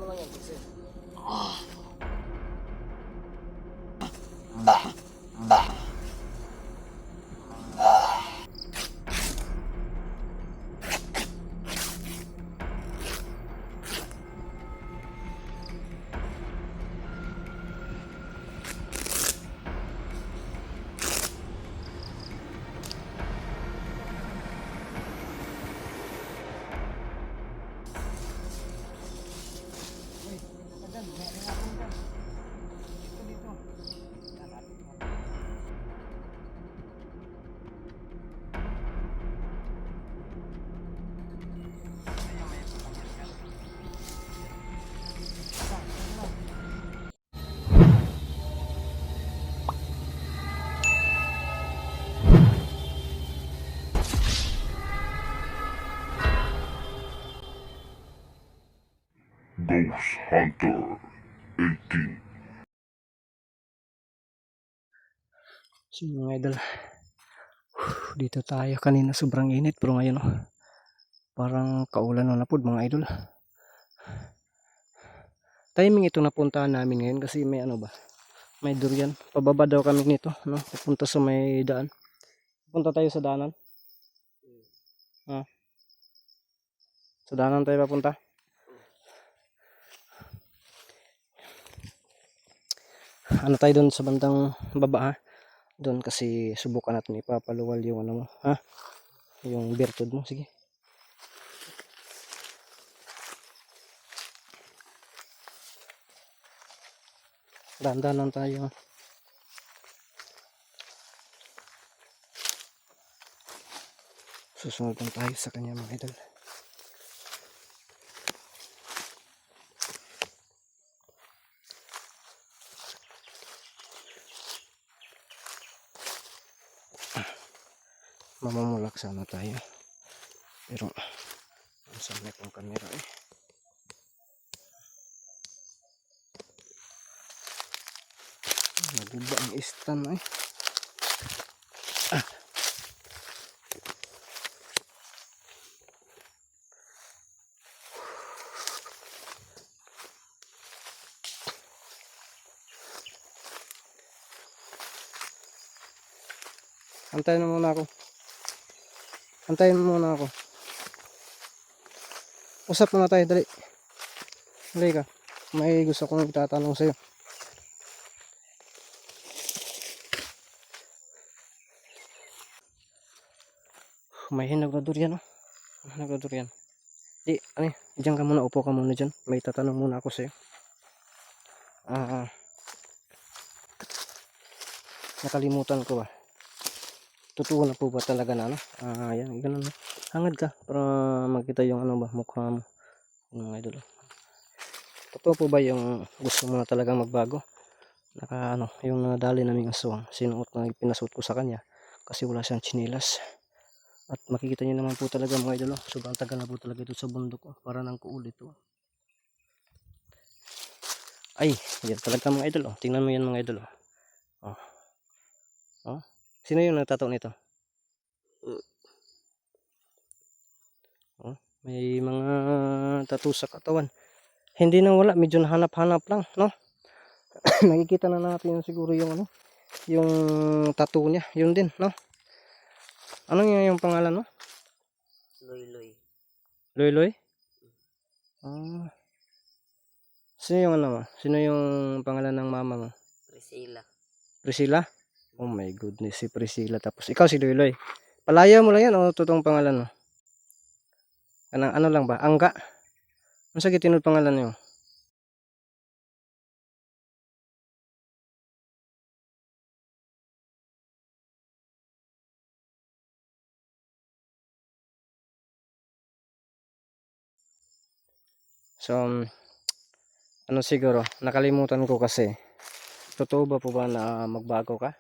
naman yan kasi. Ghost Hunter 18. So mga idol, dito tayo. Kanina sobrang init pero ngayon parang kaulan na po mga idol. Timing ito napuntahan namin ngayon kasi may may durian. Pababa daw kami nito, pupunta sa may daan. Punta tayo sa daanan. Sa daanan tayo papunta. Tayo doon sa bandang baba doon kasi subukan natin ipapaluwal yung mo, yung bertud mo. Sige. Dahan-dahan lang tayo. Susunod lang tayo sa kanya mga idol. Mamamulak sana tayo. Pero saan na itong camera naguba ang stand Antayin mo muna ako. Antayin mo muna ako. Usap muna tayo, dali. Dali ka. May gusto kong itatanong sa'yo. May hinog na durian, Hinog na durian. Di, diyan ka muna. Upo ka muna dyan. May tatanong muna ako sa'yo. Nakalimutan ko ba? Totoo na po ba talaga na yan, ganun. Hangad ka para makita yung mukha mo. Mga idol. Totoo po ba yung gusto mo na talagang magbago? Yung nadali naming aswang, sinuot na pinasuot ko sa kanya kasi wala siyang tsinilas. At makikita niyo naman po talaga mga idol, sobrang tagal na po talaga ito sa bundok, para nang kuulit Ay, yan talaga mga idol, tingnan mo yan mga idol. Sino yung nagtatato nito? May mga tattoo sa katawan. Hindi na wala, medyo nahanap-hanap lang, nakikita na natin siguro yung yung tattoo niya, yun din, Ano yung pangalan mo? Loy-loy. Loy-loy? Sino yung mo? Sino yung pangalan ng mama mo? Priscilla. Priscilla? Oh my goodness, si Priscilla. Tapos ikaw si Loy-loy. Palaya mo lang yan o totoong pangalan mo? Ano lang ba? Angga? Ano sa gitinod pangalan niyo? So, siguro, nakalimutan ko kasi. Totoo ba po ba na magbago ka?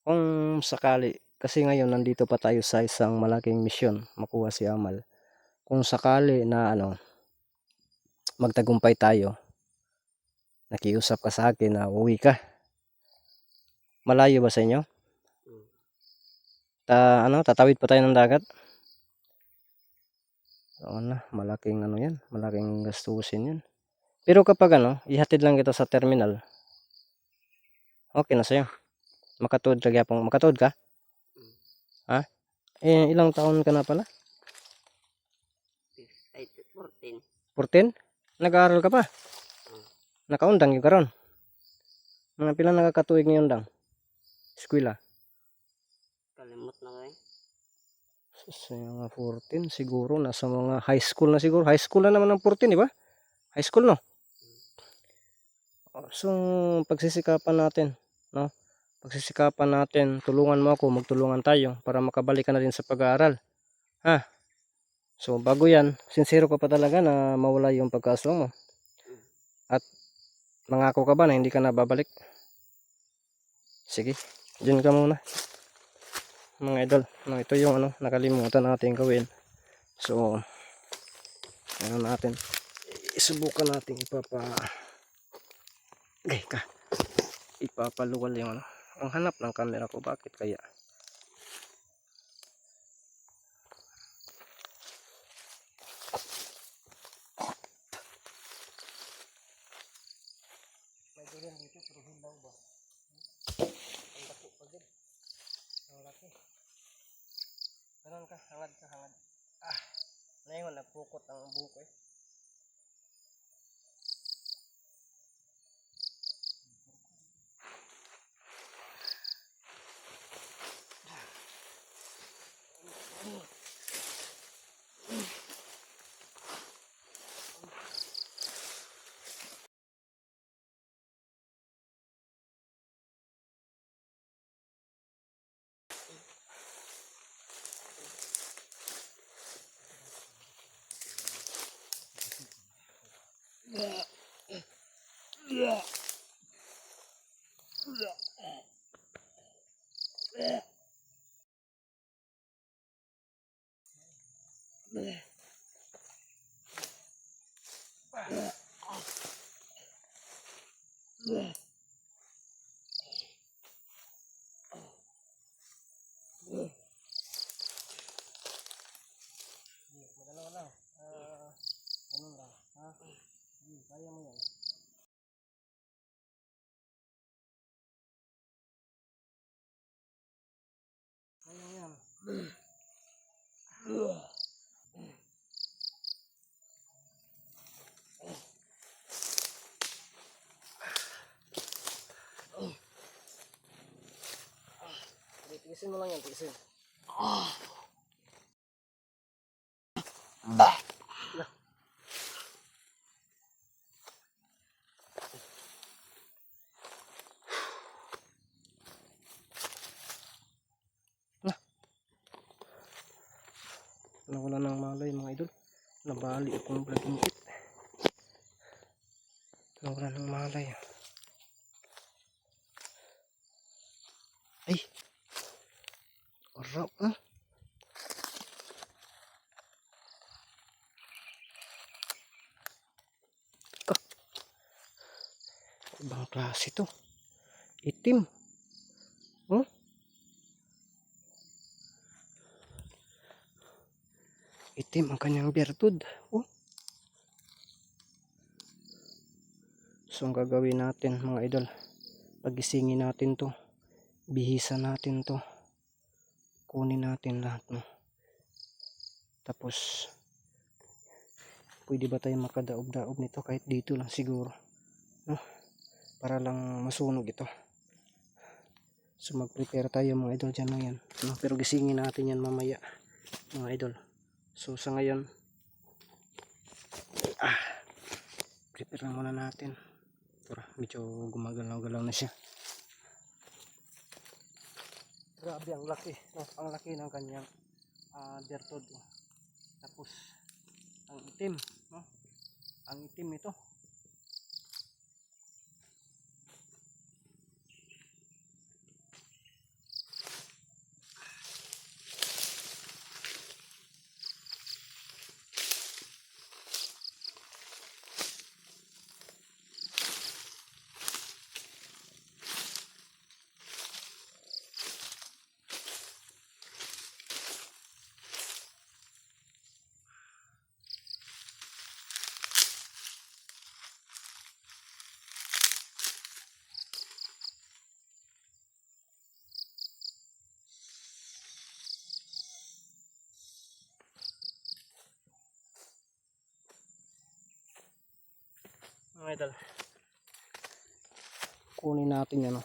Kung sakali, kasi ngayon nandito pa tayo sa isang malaking misyon, makuha si Amal. Kung sakali na magtagumpay tayo, nakiusap ka sa akin na uwi ka. Malayo ba sa inyo? Tatawid pa tayo ng dagat? Oo na, malaking ano yan, malaking gastusin yan. Pero kapag ano, ihatid lang kita sa terminal, okay na sa'yo. Makatuod ka gyapon, makatuod ka? Ha? Eh, ilang taon ka na pala? Ay, 14. 14? Nag-aaral ka pa? Nakaundang yung karon. Mga pila nakakatuig ngayon dang? Eskwela. Kalimot na kayo. Sa mga 14 siguro nasa mga high school na siguro. High school na naman ng 14, di ba? High school no. So pagsisikapan natin, no? Pagsisikapan natin, tulungan mo ako, magtulungan tayo para makabalik ka na din sa pag-aaral. Ha? So bago 'yan, sincero ka pa talaga na mawala yung pagkaaswang mo. At mangako ka ba na hindi ka na babalik? Sige, diyan ka muna. Mga idol, no, ito yung ano, nakalimutan natin gawin. So, ano natin, isubukan natin ipapaluwal yung ano. Ang hanap ng camera ko, bakit kaya? May durian dito, pero hilaw ba? Ang laki pagod. Ang laki. Ganun ka, hangad ka, hangad. Ah, ngayon nagpukot ang buko eh. Magalaw lang. Ganun lang. Ha? Kaya mo yan. Kaya mo yan. Tigisin mo lang yan, tigisin. Nawala ng malay mga idol. Nabali akong vlogging kit. Nawala ng malay. Ay! Arap ah! Ibang klase to. Itim. Oh? Itim ang kanyang bertud. Oh? So ang gagawin natin mga idol, pagisingin natin to, bihisa natin to, kunin natin lahat, no? Tapos pwede ba tayo makadaob-daob nito kahit dito lang siguro, no? Para lang masunog ito. So mag-prepare tayo mga idol dyan lang yan, no? Pero gisingin natin yan mamaya mga idol. So sa ngayon, prepare lang muna natin. Medyo gumagalaw-galaw na siya. Grabe ang laki, no? Ang laki ng kanyang bertod. Tapos ang itim, no? Ang itim ito. Mga idol, kunin natin yan,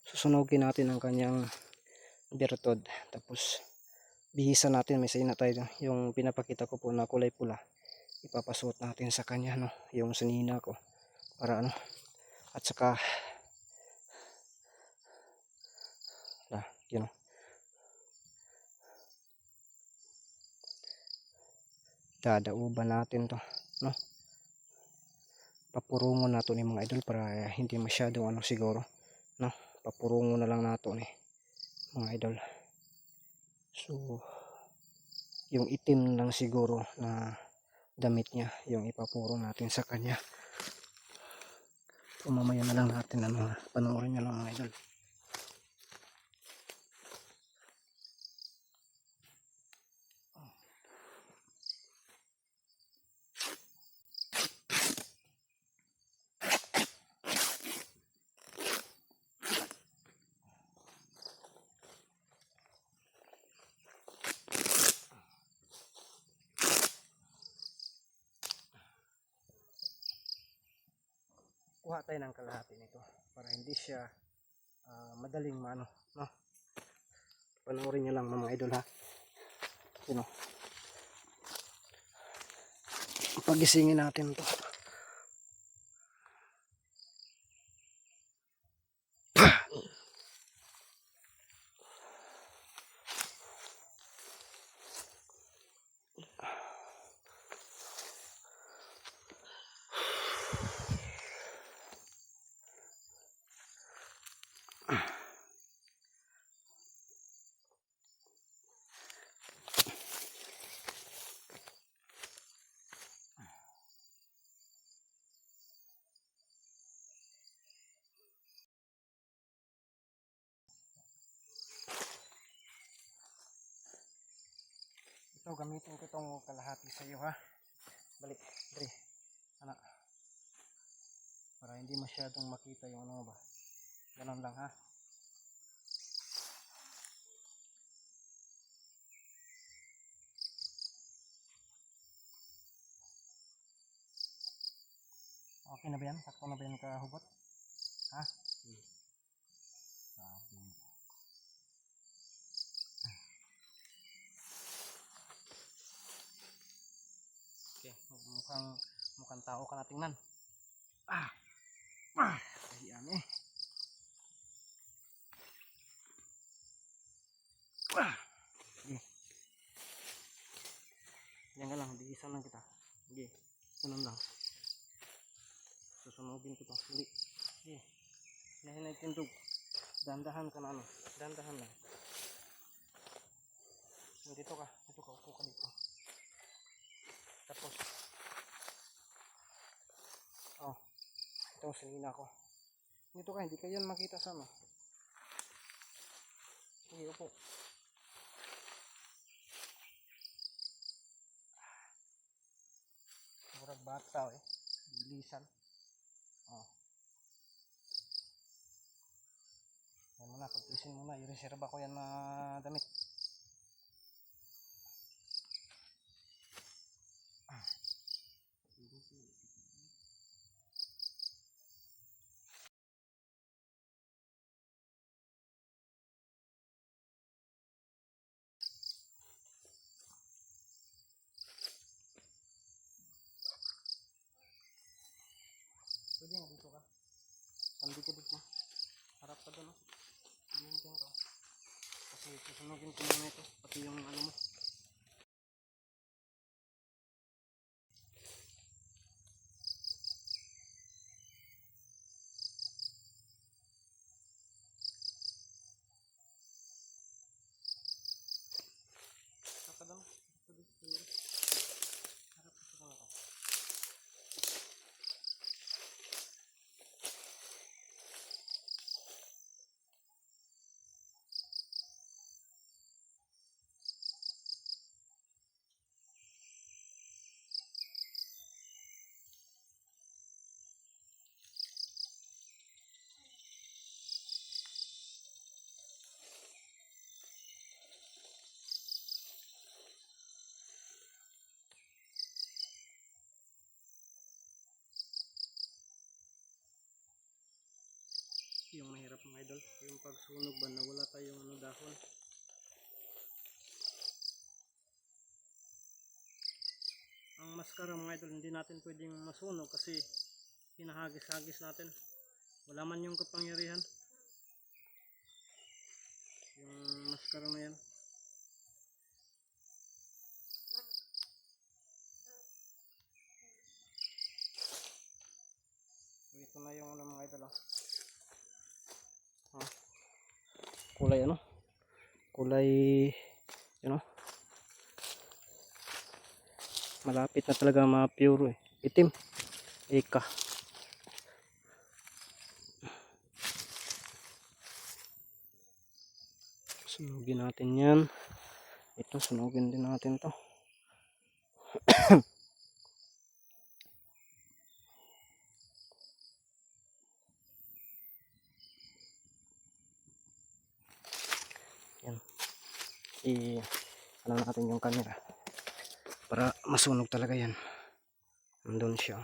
susunugin natin ang kanyang bertod, tapos bihisan natin. May saina tayo yung pinapakita ko po na kulay pula, ipapasuot natin sa kanya, yung sanina ko, para at saka yun, dadauban natin to, papurungon nato ni mga idol para hindi masyadong siguro, papurungon na lang nato ni mga idol. So yung itim lang siguro na damit niya yung ipapuro natin sa kanya. So mamaya na lang natin panoorin nyo lang mga idol. Kuha tayo ng kalahati nito para hindi siya madaling panoorin nyo lang mga idol, ha. Pagisingin natin to. Ito, gamitin ko itong kalahati sa iyo, ha. Balik, Dre. Anak. Para hindi masyadong makita yung ba. Ganun lang, ha. Okay na ba yan? Sakto na ba yan kahubot? Ha? Okay, mukhang tao ka na tingnan. Ayan eh. Okay. Yan ka lang, bihisan lang kita. Okay, ganun lang. Susunugin ko to. Hindi. Okay. Nahinay tindog. Dandahan ka na Dandahan lang. Dito ka. Upo ka dito. Tapos, ito sinina ko. Dito ka, hindi ka yan makita sa Sige, upo. Murag bata bilisan. Yan muna, pag-isin muna, i-reserve ko yan na damit. Pwede nga dito ka. Sandi ka dito. Harap ka doon, Diyan ka. Kasi susunugin ko muna ito. Pati yung mo. Harap ka doon. Harap ka doon ako. mga idol, yung pagsunog ba na wala tayong ano, dahon. Ang maskara mga idol, hindi natin pwedeng masunog kasi hinahagis-hagis natin. Wala man yung kapangyarihan yung maskara na yan. Ito na yung ano mga idol, kulay ano, kulay yun, malapit na talaga ma-pure itim, ika. Sunugin natin yan. Ito, sunugin din natin to. Yan. Ano natin yung camera para masunog talaga yan. Nandun siya,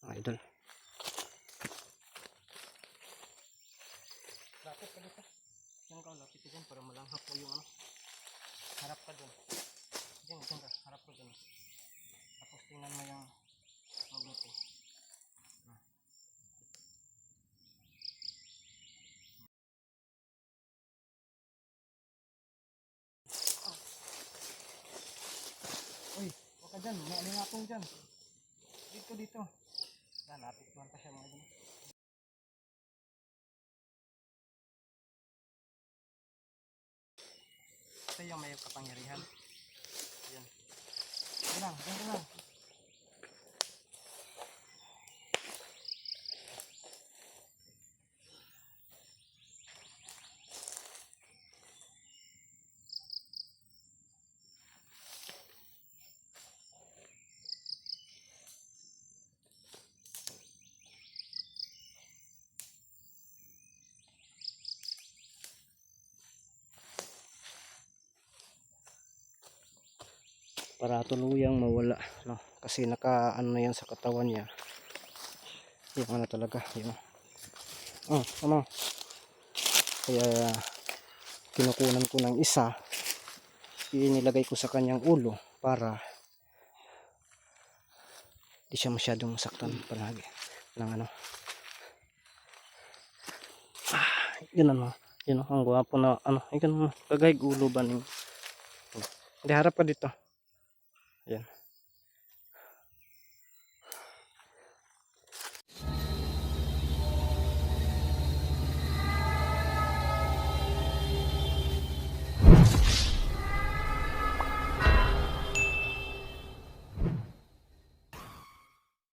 mga idol. Lapit ka dito. Diyan ka, lapit ka dyan para malanghap mo yung ano. Harap ka dun. Diyan ka, harap ka dun. Tapos tingnan mo yung mabuti. Uy, huwag ka dyan, may alingapong dyan. Dito. Yan, lapit man pa siya mga idol. Ito yung may kapangyarihan. Yan. Diyan lang. Para tuluyang mawala, no? Kasi naka ano na yan sa katawan niya. Yung ano talaga, yun. Ano? Kaya kinukunan ko ng isa, inilagay ko sa kanyang ulo para di siya masyadong saktan palagi ng ano. Yun ano, yun ang gwapo na ano, yun kagay ulo ba ning. Hindi, harap ka dito. Yan.